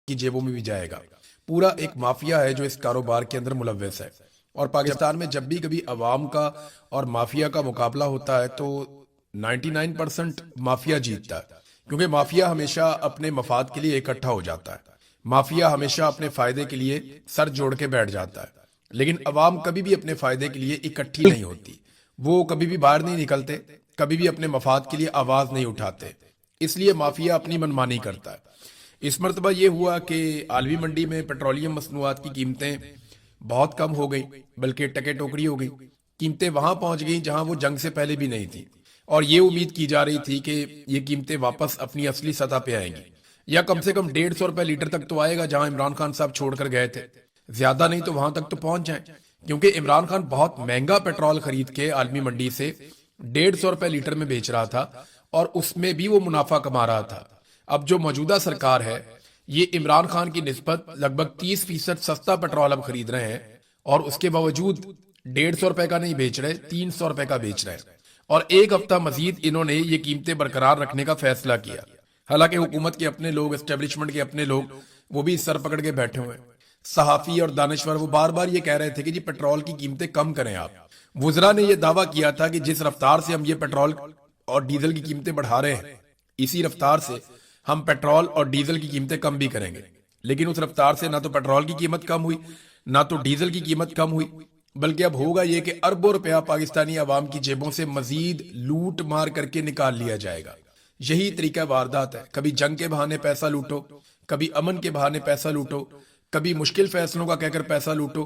की जेबों में भी जाएगा। पूरा एक माफिया है जो इस कारोबार के अंदर मुलव्वस है। और पाकिस्तान में जब भी कभी अवाम का और माफिया का मुकाबला होता है तो 99% माफिया जीतता है, क्योंकि माफिया हमेशा अपने मफाद के लिए इकट्ठा हो जाता है। माफिया हमेशा अपने फायदे के लिए सर जोड़ के बैठ जाता है, लेकिन अवाम कभी भी अपने फायदे के लिए इकट्ठी नहीं होती। वो कभी भी बाहर नहीं निकलते, कभी भी अपने मफाद के लिए आवाज नहीं उठाते। इसलिए माफिया अपनी मनमानी करता है। इस मरतबा ये हुआ कि आलमी मंडी में पेट्रोलियम मसनूआत की कीमतें बहुत कम हो गई, बल्कि टके टोकरी हो गई। कीमतें वहां पहुंच गई जहां वो जंग से पहले भी नहीं थी, और ये उम्मीद की जा रही थी कि ये कीमतें वापस अपनी असली सतह पे आएंगी, या कम से कम 150 रुपए लीटर तक तो आएगा जहां इमरान खान साहब छोड़कर गए थे। ज्यादा नहीं तो वहां तक तो पहुंच जाए, क्योंकि इमरान खान बहुत महंगा पेट्रोल खरीद के आलमी मंडी से 150 रुपए लीटर में बेच रहा था, और उसमें भी वो मुनाफा कमा रहा था। अब जो मौजूदा सरकार है, ये इमरान खान की निस्बत लगभग 30% सस्ता पेट्रोल अब खरीद रहे हैं, और उसके बावजूद 150 रुपए का नहीं बेच रहे, 300 रुपए का बेच रहे हैं। और एक हफ्ता मजीद इन्होंने ये कीमतें बरकरार रखने का फैसला किया। हालांकि हुकूमत के अपने लोग, एस्टेब्लिशमेंट के अपने लोग, वो भी सर पकड़ के बैठे हुए हैं। सहाफी और दानिश्वर वो बार बार ये कह रहे थे कि जी पेट्रोल की कीमतें कम करें आप। वुजरा ने यह दावा किया था कि जिस रफ्तार से हम ये पेट्रोल और डीजल की कीमतें बढ़ा रहे हैं, इसी रफ्तार से हम पेट्रोल और डीजल की कीमतें कम भी करेंगे। लेकिन उस रफ्तार से ना तो पेट्रोल की कीमत कम हुई, ना तो डीजल की कीमत कम हुई, बल्कि अब होगा यह कि अरबों रुपया पाकिस्तानी आवाम की जेबों से मजीद लूट मार करके निकाल लिया जाएगा। यही तरीका वारदात है। कभी जंग के बहाने पैसा लूटो, कभी अमन के बहाने पैसा लूटो, कभी मुश्किल फैसलों का कहकर पैसा लूटो,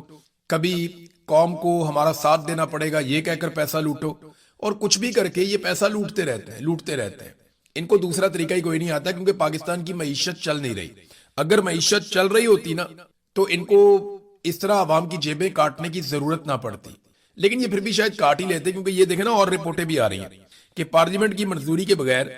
कभी कौम को हमारा साथ देना पड़ेगा ये कहकर पैसा लूटो, और कुछ भी करके ये पैसा लूटते रहते हैं। इनको दूसरा तरीका ही कोई नहीं आता, क्योंकि पाकिस्तान की मईशत चल नहीं रही। अगर मईशत चल रही होती ना, तो इनको इस तरह आवाम की जेबें काटने की जरूरत ना पड़ती। लेकिन ये फिर भी शायद काट ही लेते, क्योंकि ये देखे ना, और रिपोर्टें भी आ रही हैं कि पार्लियामेंट की मंजूरी के बगैर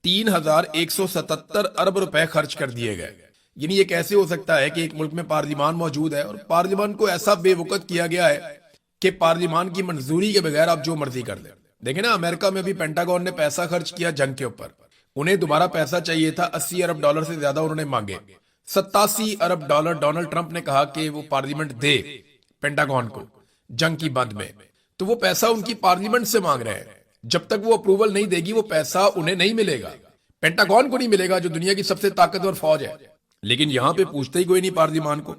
3177 अरब रुपए खर्च कर दिए गए। यानी ये कैसे हो सकता है कि एक मुल्क में पार्लियामान मौजूद है और पार्लियामान को ऐसा बेवकूफ किया गया है कि पार्लियामान की मंजूरी के बगैर आप जो मर्जी कर ले। देखे ना, अमेरिका में भी पेंटागन ने पैसा खर्च किया जंग के ऊपर। उन्हें दोबारा पैसा चाहिए था, 80 अरब डॉलर से ज्यादा उन्होंने मांगे। 87 अरब डॉलर डोनाल्ड ट्रंप ने कहा कि वो पार्लियामेंट दे पेंटागन को जंग की बंद में। तो वो पैसा उनकी पार्लियामेंट से मांग रहे हैं। जब तक वो अप्रूवल नहीं देगी वो पैसा उन्हें नहीं मिलेगा, पेंटागन को नहीं मिलेगा जो दुनिया की सबसे ताकतवर फौज है। लेकिन यहां पे पूछते ही कोई नहीं पार्लियामान को।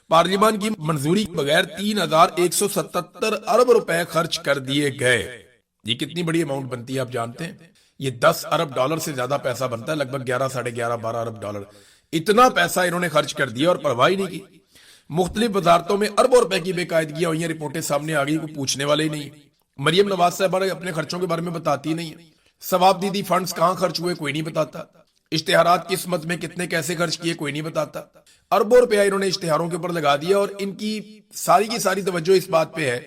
पार्लियामान की मंजूरी के बगैर 3177 अरब रुपए खर्च कर दिए गए। ये कितनी बड़ी अमाउंट बनती है आप जानते हैं? ये 10 अरब डॉलर से ज्यादा पैसा बनता है, लगभग 11, साढ़े 11, 12 अरब डॉलर। इतना पैसा इन्होंने खर्च कर दिया और परवाह नहीं की। मुख्तलिफ वजारतों में अरबों रुपए की बेकायदगियां हुई हैं, रिपोर्टें सामने आ गई, कोई पूछने वाले ही नहीं। मरियम नवाज साहब अपने खर्चों के बारे में बताती नहीं है। सवाब दीदी फंड्स कहां खर्च हुए कोई नहीं बताता। इश्तेहारात किस मद में कितने कैसे खर्च किए कोई नहीं बताता। अरबों रुपया इन्होंने इश्तेहारों के ऊपर लगा दिया, और इनकी सारी की सारी तवज्जो इस बात पे है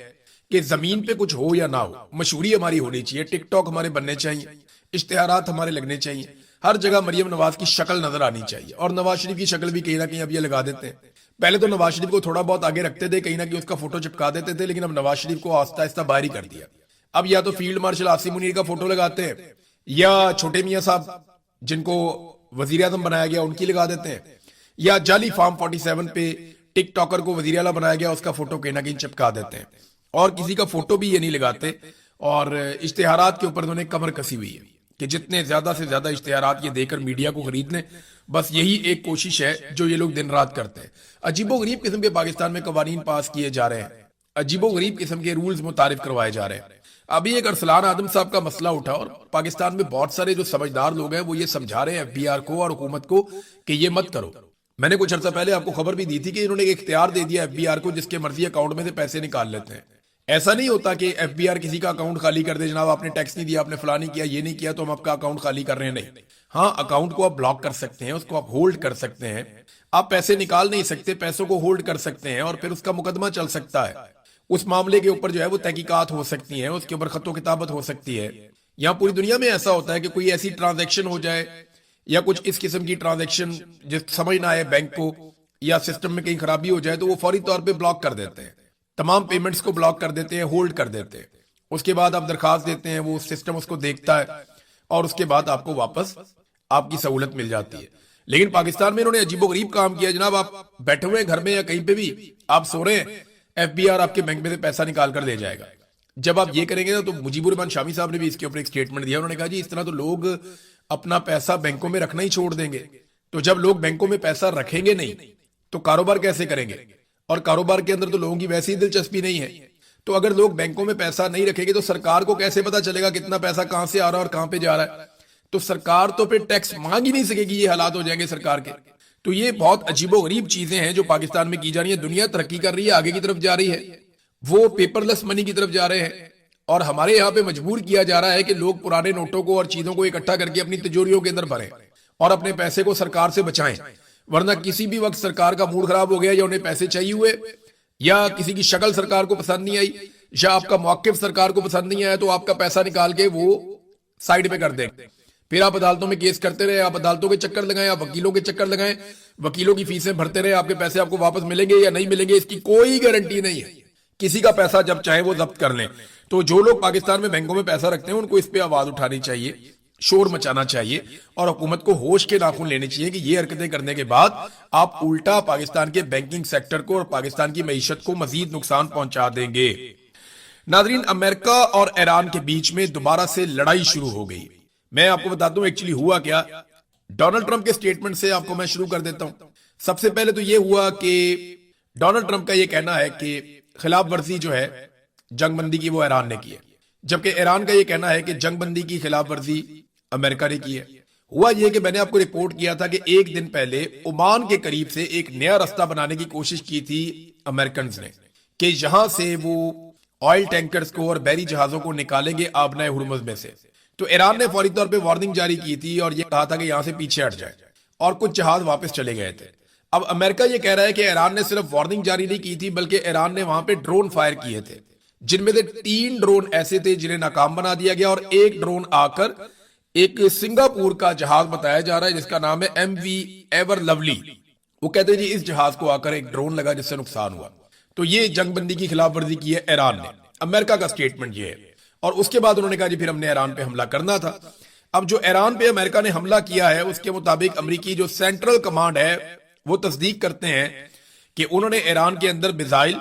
कि जमीन पे कुछ हो या ना हो, मशहूरी हमारी होनी चाहिए, टिकटॉक हमारे बनने चाहिए, इश्तेहारात हमारे लगने चाहिए, हर जगह मरियम नवाज की शक्ल नजर आनी चाहिए। और नवाज शरीफ की शक्ल भी कहीं ना कहीं अब ये लगा देते हैं। पहले तो नवाज शरीफ को थोड़ा बहुत आगे रखते थे, कहीं ना कहीं उसका फोटो चिपका देते थे, लेकिन अब नवाज शरीफ को आहिस्ता आहिस्ता बाहर ही कर दिया। अब या तो फील्ड मार्शल आसिम मुनीर का फोटो लगाते हैं, या छोटे मियां साहब जिनको वजीर आजम बनाया गया उनकी लगा देते हैं, या जाली फार्म 47 पे टिकटॉकर को वजीर आला बनाया गया उसका फोटो कहीं ना कहीं चिपका देते हैं, और किसी का फोटो भी ये नहीं लगाते। और इश्तेहारात के ऊपर उन्होंने कमर कसी हुई है कि जितने ज्यादा से ज्यादा इश्तेहारात ये देकर मीडिया को खरीद लें, बस यही एक कोशिश है जो ये लोग दिन रात करते हैं। अजीबोगरीब किस्म के पाकिस्तान में कवानीन पास किए जा रहे हैं, अजीबोगरीब किस्म के रूल्स मुतारिफ करवाए जा रहे हैं। अभी एक अरसलान आदम साहब का मसला उठा, और पाकिस्तान में बहुत सारे जो समझदार लोग हैं वो ये समझा रहे हैं एफबीआर को और हुकूमत को कि ये मत करो। मैंने कुछ अर्सा पहले आपको खबर भी दी थी कि इन्होंने एक इख्तियार दे दिया एफबीआर को, जिसके मर्जी अकाउंट में से पैसे निकाल लेते हैं। ऐसा नहीं होता कि एफबीआर किसी का अकाउंट खाली कर दे, जनाब आपने टैक्स नहीं दिया, आपने फला नहीं किया, ये नहीं किया तो हम आपका अकाउंट खाली कर रहे हैं। नहीं, हाँ, अकाउंट को आप ब्लॉक कर सकते हैं, उसको आप होल्ड कर सकते हैं। आप पैसे निकाल नहीं सकते, पैसों को होल्ड कर सकते हैं, और फिर उसका मुकदमा चल सकता है। उस मामले के ऊपर जो है वो तहकीकात हो सकती है, उसके ऊपर खतो किताबत हो सकती है। यहाँ पूरी दुनिया में ऐसा होता है कि कोई ऐसी ट्रांजैक्शन हो जाए या कुछ इस किस्म की ट्रांजैक्शन जिस समझ ना आए बैंक को, या सिस्टम में कहीं खराबी हो जाए, तो वो फौरी तौर पे ब्लॉक कर देते हैं, तमाम पेमेंट्स को ब्लॉक कर देते हैं, होल्ड कर देते हैं। उसके बाद आप दरखास्त देते हैं, वो सिस्टम उसको देखता है, और उसके बाद आपको वापस आपकी सहूलत मिल जाती है। लेकिन पाकिस्तान में इन्होंने अजीबोगरीब काम किया जनाब। आप बैठे हुए हैं घर में या कहीं पे भी, आप सो रहे हैं, एफबीआर आपके बैंक में से पैसा निकाल कर ले जाएगा। जब आप ये करेंगे ना, तो मुजीबुर रहमान शामी साहब ने भी इसके ऊपर एक स्टेटमेंट दिया। उन्होंने कहा जी इस तरह तो लोग अपना पैसा बैंकों में रखना ही छोड़ देंगे। तो जब लोग बैंकों में पैसा रखेंगे नहीं तो कारोबार कैसे करेंगे, और कारोबार के अंदर तो लोगों की वैसे ही दिलचस्पी नहीं है। तो अगर लोग बैंकों में पैसा नहीं रखेंगे तो सरकार को कैसे पता चलेगा कितना पैसा कहां से आ रहा है और कहां पे जा रहा है। तो सरकार तो फिर टैक्स मांग ही नहीं सकेगी, ये हालात हो जाएंगे सरकार के। तो ये बहुत अजीबोगरीब चीजें हैं जो पाकिस्तान में की जा रही है। दुनिया तरक्की कर रही है, आगे की तरफ जा रही है, वो पेपरलेस मनी की तरफ जा रहे हैं, और हमारे यहाँ पे मजबूर किया जा रहा है कि लोग पुराने नोटों को और चीजों को इकट्ठा करके अपनी तिजोरियों के अंदर भरें और अपने पैसे को सरकार से बचाएं। वरना किसी भी वक्त सरकार का मूड खराब हो गया, या उन्हें पैसे चाहिए हुए, या किसी की शक्ल सरकार को पसंद नहीं आई, या आपका मौकिफ सरकार को पसंद नहीं आया, तो आपका पैसा निकाल के वो साइड पे कर देंगे। फिर आप अदालतों में केस करते रहे, आप अदालतों के चक्कर लगाएं, आप वकीलों के चक्कर लगाएं, वकीलों की फीसें भरते रहे, आपके पैसे आपको वापस मिलेंगे या नहीं मिलेंगे इसकी कोई गारंटी नहीं है। किसी का पैसा जब चाहे वो जब्त कर लें। तो जो लोग पाकिस्तान में बैंकों में पैसा रखते हैं उनको इस पे आवाज उठानी चाहिए, शोर मचाना चाहिए, और हुकूमत को होश के नाखून लेने चाहिए कि ये हरकतें करने के बाद आप उल्टा पाकिस्तान के बैंकिंग सेक्टर को और पाकिस्तान की मईशत को मजीद नुकसान पहुंचा देंगे। नाजरीन, अमेरिका और ईरान के बीच में दोबारा से लड़ाई शुरू हो गई। मैं आपको बताता हूं एक्चुअली हुआ क्या। डोनाल्ड ट्रंप के स्टेटमेंट से आपको मैं शुरू कर देता हूं। सबसे पहले तो यह हुआ कि डोनाल्ड ट्रंप का यह कहना है कि खिलाफ वर्जी जो है जंगबंदी की वो ईरान ने की है, जबकि ईरान का यह कहना है कि जंगबंदी की खिलाफ वर्जी अमेरिका ने की है। हुआ यह कि मैंने आपको रिपोर्ट किया था कि एक दिन पहले ओमान के करीब से एक नया रास्ता बनाने की कोशिश की थी अमेरिकन ने, कि यहां से वो ऑयल टैंकर्स को और बहरी जहाजों को निकालेंगे आबनाए हुर्मुज में से। तो ईरान ने फौरी तौर पे वार्निंग जारी की थी और यह कहा था कि यहां से पीछे हट जाए, और कुछ जहाज वापस चले गए थे। अब अमेरिका यह कह रहा है कि ईरान ने सिर्फ वार्निंग जारी नहीं की थी, बल्कि ईरान ने वहां पे ड्रोन फायर किए थे, जिनमें से 3 ड्रोन ऐसे थे जिन्हें नाकाम बना दिया गया, और एक ड्रोन आकर एक सिंगापुर का जहाज बताया जा रहा है जिसका नाम है MV एवर लवली। वो कहते हैं जी इस जहाज को आकर एक ड्रोन लगा जिससे नुकसान हुआ। तो ये जंगबंदी की खिलाफ वर्जी की है ईरान ने। अमेरिका का स्टेटमेंट ये है। और उसके बाद उन्होंने कहा जी फिर हमने ईरान पे हमला करना था। अब जो ईरान पे अमेरिका ने हमला किया है उसके मुताबिक अमेरिकी जो सेंट्रल कमांड है वो तस्दीक करते हैं कि उन्होंने ईरान के अंदर मिसाइल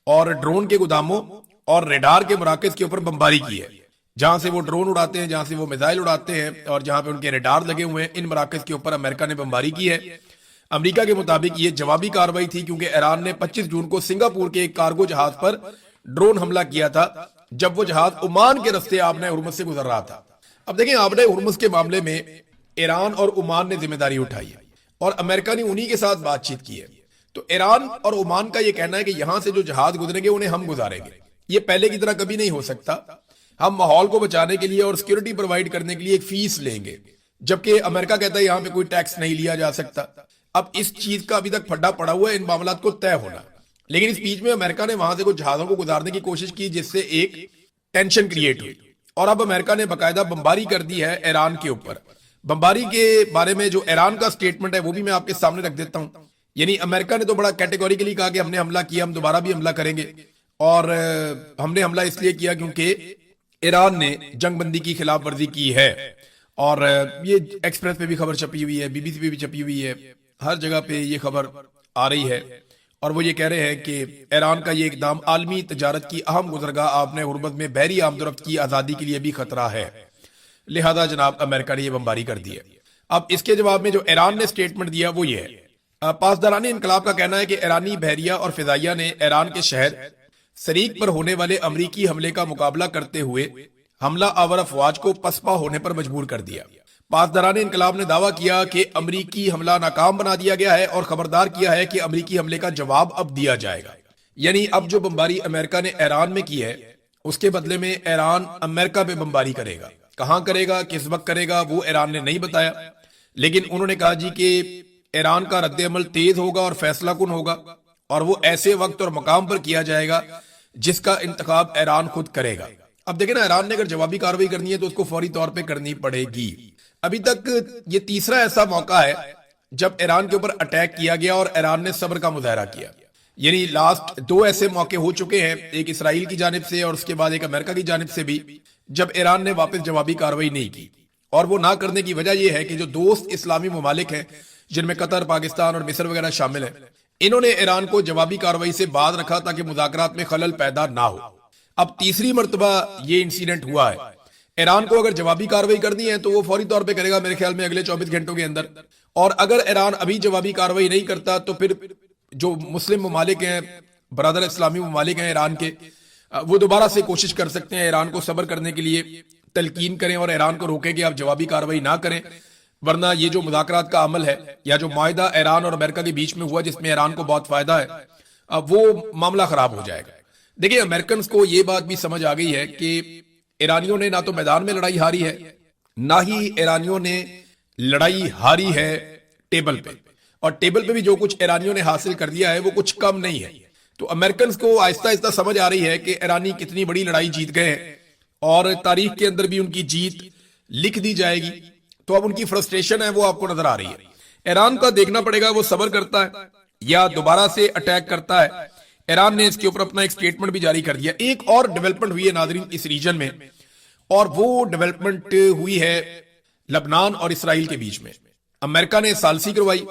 और ड्रोन के गोदामों और रेडार के मराकज के ऊपर बमबारी की है। जहां से वो ड्रोन उड़ाते हैं, जहां से वो मिसाइल उड़ाते हैं, और जहां पे उनके रेडार लगे हुए हैं, इन मराकज के ऊपर अमेरिका ने बमबारी की है। अमेरिका के मुताबिक ये जवाबी कार्रवाई थी, क्योंकि ईरान ने 25 जून को सिंगापुर के एक कार्गो जहाज पर ड्रोन हमला किया था, जब वो जहाज ओमान के रास्ते आबनाए हुर्मुज से गुजर रहा था। अब देखें, आबनाए हुर्मुज के मामले में ईरान और ओमान ने जिम्मेदारी उठाई है और अमेरिका ने उन्हीं के साथ बातचीत की है। तो ईरान और ओमान का यह कहना है कि यहां से जो जहाज गुजरेंगे उन्हें हम गुजारेंगे। ये पहले की तरह कभी नहीं हो सकता। हम माहौल को बचाने के लिए और सिक्योरिटी प्रोवाइड करने के लिए एक फीस लेंगे, जबकि अमेरिका कहता है यहां पे कोई टैक्स नहीं लिया जा सकता। अब इस चीज का अभी तक फड्डा पड़ा हुआ है, इन मामलात को तय होना। लेकिन इस बीच में अमेरिका ने वहां से कुछ जहाजों को गुजारने की कोशिश की, जिससे एक टेंशन क्रिएट हुई, और अब अमेरिका ने बाकायदा बमबारी कर दी है ईरान के ऊपर। बमबारी के बारे में जो ईरान का स्टेटमेंट है वो भी मैं आपके सामने रख देता हूं। यानी अमेरिका ने तो बड़ा कैटेगोरिकली कहा कि हमने हमला किया, हम दोबारा भी हमला करेंगे, और हमने हमला इसलिए किया क्योंकि ईरान ने जंगबंदी की खिलाफ वर्जी की है। और ये एक्सप्रेस पे भी खबर छपी हुई है, BBC पे भी छपी हुई है, हर जगह पे ये खबर आ रही है। और वो ये कह रहे हैं कि ईरान का ये इकदाम आलमी तजारत की अहम गुजरगाह आबनाए हुर्मुज में बहरी आमदोरफ्त की आजादी के लिए भी खतरा है, लिहाजा जनाब अमेरिका ने ये बमबारी कर दी है। अब इसके जवाब में जो ईरान ने स्टेटमेंट दिया वो ये है। पासदारानी इनकलाब का कहना है कि ईरानी बहरिया और फिजाइया ने ईरान के शहर सरीक पर होने वाले अमरीकी हमले का मुकाबला करते हुए हमला आवर अफवाज को पसपा होने पर मजबूर कर दिया। पासदारान इनकलाब ने दावा किया कि अमरीकी हमला नाकाम बना दिया गया है और खबरदार किया है कि अमरीकी हमले का जवाब अब दिया जाएगा। यानी अब जो बमबारी अमेरिका ने ईरान में की है उसके बदले में ईरान अमेरिका पे बमबारी करेगा। कहां करेगा, किस वक्त करेगा, वो ईरान ने नहीं बताया, लेकिन उन्होंने कहा जी कि ईरान का रद्द अमल तेज होगा और फैसला कुन होगा, और वो ऐसे वक्त और मकाम पर किया जाएगा जिसका इंतखाब ईरान खुद करेगा। अब देखें ना, ईरान ने अगर जवाबी कार्रवाई करनी है तो उसको फौरी तौर पे करनी पड़ेगी। अभी तक ये तीसरा ऐसा मौका है जब ईरान के ऊपर अटैक किया गया और ईरान ने सब्र का मुजाहरा किया। यानी लास्ट 2 ऐसे मौके हो चुके हैं, एक इसराइल की जानिब से और उसके बाद एक अमेरिका की जानिब से भी, जब ईरान ने वापस जवाबी कार्रवाई नहीं की। और वो ना करने की वजह यह है कि जो दोस्त इस्लामी ममालिक हैं जिनमें कतर, पाकिस्तान और मिस्र वगैरह शामिल है, इन्होंने ईरान को जवाबी कार्रवाई से बाज रखा ताकि मुज़ाकरात में खलल पैदा ना हो। अब तीसरी मरतबा ये इंसिडेंट हुआ है। ईरान को अगर जवाबी कार्रवाई करनी है तो वो फौरी तौर पे करेगा, मेरे ख्याल में अगले 24 घंटों के अंदर। और अगर ईरान अभी जवाबी कार्रवाई नहीं करता तो फिर जो मुस्लिम ममालिक हैं, बरादर इस्लामी ममालिक हैं ईरान के, वो दोबारा से कोशिश कर सकते हैं ईरान को सब्र करने के लिए, तलकीन करें और ईरान को रोकें कि आप जवाबी कार्रवाई ना करें, वरना ये जो मुज़ाकरात का अमल है या जो माहिदा ईरान और अमेरिका के बीच में हुआ जिसमें ईरान को बहुत फायदा है, अब वो मामला खराब हो जाएगा। देखिए, अमेरिकन को ये बात भी समझ आ गई है कि ईरानियों ने ना तो मैदान में लड़ाई हारी है, ना ही ईरानियों ने लड़ाई हारी है टेबल पे, और टेबल पे भी जो कुछ ईरानियों ने हासिल कर दिया है वो कुछ कम नहीं है। तो अमेरिकन को आहिस्ता आहिस्ता समझ आ रही है कि ईरानी कितनी बड़ी लड़ाई जीत गए हैं और तारीख के अंदर भी उनकी जीत लिख दी जाएगी। तो अब उनकी फ्रस्ट्रेशन है वो आपको नजर आ रही है। ईरान का देखना पड़ेगा वो सब्र करता है या दोबारा से अटैक करता है। ईरान ने इसके ऊपर अपना एक स्टेटमेंट भी जारी कर दिया। एक और डेवलपमेंट हुई है नाज़रीन इस रीजन में, और वो डेवलपमेंट हुई है लबनान और इसराइल के बीच में। अमेरिका ने सालसी करवाई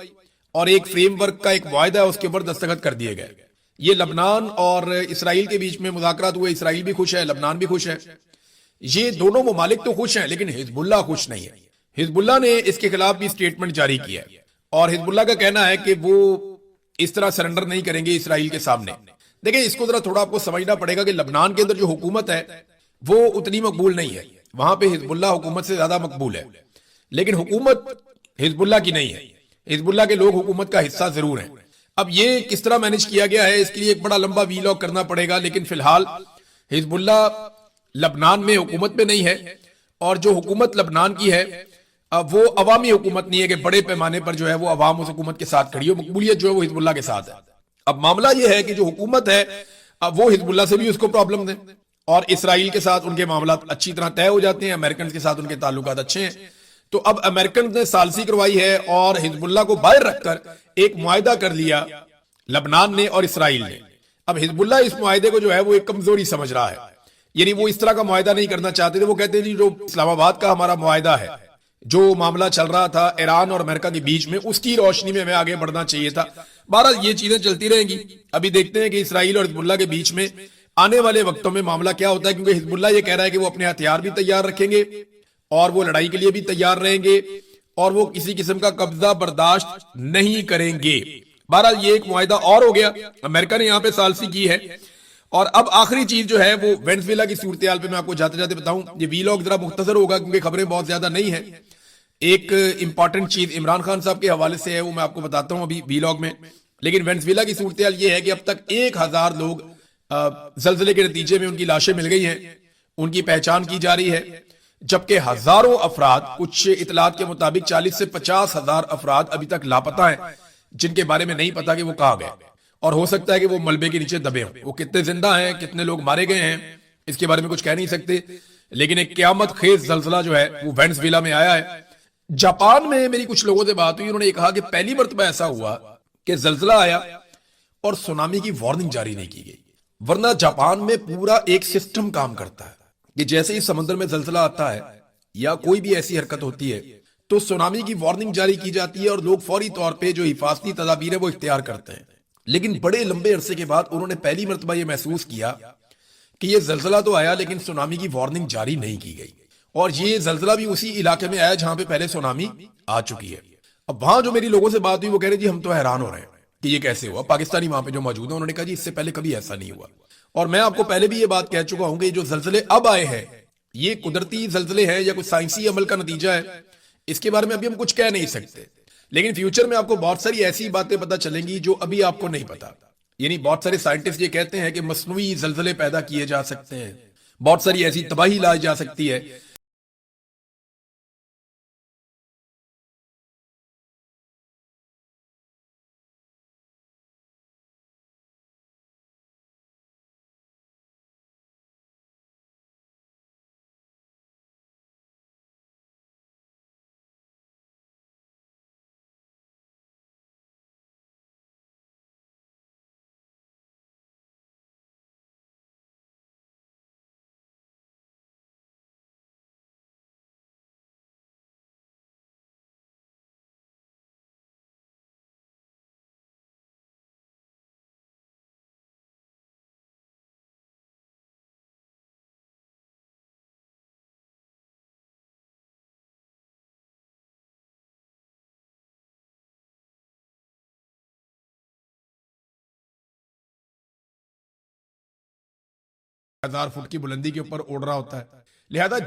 और एक फ्रेमवर्क का एक वायदा है उसके ऊपर दस्तखत कर दिए गए। ये लबनान और इसराइल के बीच में मुज़ाकरात हुए, इसराइल भी खुश है, लबनान भी खुश है। ये दोनों ममालिक तो खुश हैं, लेकिन हिजबुल्लाह खुश नहीं है। हिजबुल्लाह ने इसके खिलाफ भी स्टेटमेंट जारी किया है और हिजबुल्लाह का कहना है कि वो इस तरह सरेंडर नहीं करेंगे इसराइल के सामने। देखिए, इसको जरा थोड़ा आपको समझना पड़ेगा कि लबनान के अंदर जो हुकूमत है वो उतनी मकबूल नहीं है। वहां पे हिजबुल्लाह हुकूमत से ज्यादा मकबूल है, लेकिन हुकूमत हिजबुल्लाह की नहीं है। हिजबुल्लाह के लोग हुकूमत का हिस्सा जरूर हैं। अब ये किस तरह मैनेज किया गया है इसके लिए एक बड़ा लंबा वीलॉग करना पड़ेगा, लेकिन फिलहाल हिजबुल्लाह लबनान में हुकूमत में नहीं है, और जो हुकूमत लबनान की है वो अवामी हुकूमत नहीं है कि बड़े पैमाने पर जो है वो अवाम उस हुकूमत के साथ खड़ी हो। मकबूलियत जो है वो हिजबुल्लाह के साथ है। अब मामला ये है कि जो हुकूमत है अब वो हिजबुल्लाह से भी उसको प्रॉब्लम है, और इसराइल के साथ उनके मामला अच्छी तरह तय हो जाते हैं, अमेरिकन के साथ उनके ताल्लुकात अच्छे हैं। तो अब अमेरिकन ने सालसी करवाई है और हिजबुल्लाह को बाहर रखकर एक मुआहिदा कर लिया लबनान ने और इसराइल ने। अब हिजबुल्लाह इस मुआहिदे को जो है वो एक कमजोरी समझ रहा है, यानी वो इस तरह का मुआहिदा नहीं करना चाहते थे। वो कहते थे जो इस्लामाबाद का हमारा मुआहिदा है, जो मामला चल रहा था ईरान और अमेरिका के बीच में, उसकी रोशनी में हमें आगे बढ़ना चाहिए था। बहरहाल ये चीजें चलती रहेंगी। अभी देखते हैं कि इसराइल और हिजबुल्लाह के बीच में आने वाले वक्तों में मामला क्या होता है, क्योंकि हिजबुल्लाह ये कह रहा है कि वो अपने हथियार भी तैयार रखेंगे और वो लड़ाई के लिए भी तैयार रहेंगे और वो किसी किस्म का कब्जा बर्दाश्त नहीं करेंगे। बहरहाल ये एक मुआहिदा और हो गया, अमेरिका ने यहां पे सालसी की है। और अब आखिरी चीज जो है वो वेनेजुएला की सूरत हाल पे मैं आपको जाते जाते बताऊं। ये वीलॉग जरा मुख्तसर होगा क्योंकि खबरें बहुत ज्यादा नहीं है। एक इंपॉर्टेंट चीज इमरान खान साहब के हवाले से है, वो मैं आपको बताता हूं अभी वीलॉग में। लेकिन वेनेजुएला की सूरत हाल ये है कि अब तक 1000 लोग जल्जले के नतीजे में उनकी लाशें मिल गई हैं, उनकी पहचान की जा रही है, जबकि हजारों अफराद, कुछ इतलात के मुताबिक 40 से 50 हजार अफराद अभी तक लापता हैं, जिनके बारे में नहीं पता कि वो कहां गए, और हो सकता है कि वो मलबे के नीचे दबे हों। वो कितने जिंदा हैं, कितने लोग मारे गए हैं, इसके बारे में कुछ कह नहीं सकते। लेकिन एक क्यामत खेज जल्जला जो है वो वेनेजुएला में आया है। जापान में मेरी कुछ लोगों से बात हुई, उन्होंने कहा कि पहली मरतबा ऐसा हुआ कि जल्जला आया और सुनामी की वार्निंग जारी नहीं की गई, वरना जापान में पूरा एक सिस्टम काम करता है कि जैसे ही समंदर में जल्जला आता है या कोई भी ऐसी हरकत होती है तो सुनामी की वार्निंग जारी की जाती है और लोग फौरी तौर पे जो हिफाजती तदाबीर है वो इख्तियार करते हैं। लेकिन बड़े लंबे अरसे के बाद उन्होंने पहली मरतबा यह महसूस किया कि यह जल्जला तो आया लेकिन सुनामी की वार्निंग जारी नहीं की गई, और ये जल्जला भी उसी इलाके में आया जहां पे पहले सुनामी आ चुकी है। अब वहां जो मेरी लोगों से बात हुई वो कह रहे जी हम तो हैरान हो रहे हैं कि ये कैसे हुआ। पाकिस्तानी वहां पे जो मौजूद है उन्होंने कहा जी इससे पहले कभी ऐसा नहीं हुआ। और मैं आपको पहले भी ये बात कह चुका हूं कि जो जल्जले अब आए हैं ये कुदरती जल्जले हैं या कुछ साइंसी अमल का नतीजा है, इसके बारे में अभी हम कुछ कह नहीं सकते। लेकिन फ्यूचर में आपको बहुत सारी ऐसी बातें पता चलेंगी जो अभी आपको नहीं पता। यानी बहुत सारे साइंटिस्ट ये कहते हैं कि मसनूई जल्जले पैदा किए जा सकते हैं, बहुत सारी ऐसी तबाही लाई जा सकती है 1000 फुट की बुलंदी के ऊपर उड़ रहा होता है। लिहाजा